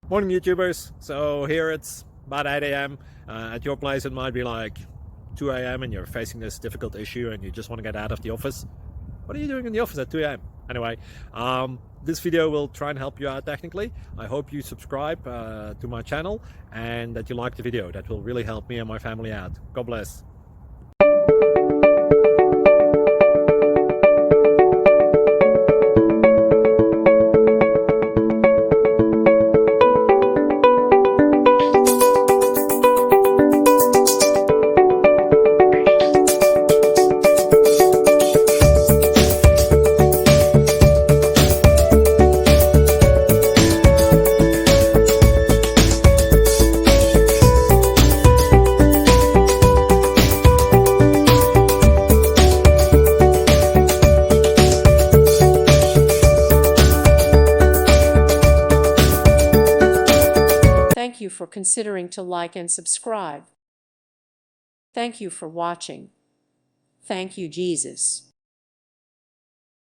Morning YouTubers. So here it's about 8 a.m. At your place it might be like 2 a.m. and you're facing this difficult issue and you just want to get out of the office. What are you doing in the office at 2 a.m.? Anyway, this video will try and help you out technically. I hope you subscribe to my channel and that you like the video. That will really help me and my family out. God bless. Thank you for considering to like and subscribe. Thank you for watching. Thank you, Jesus.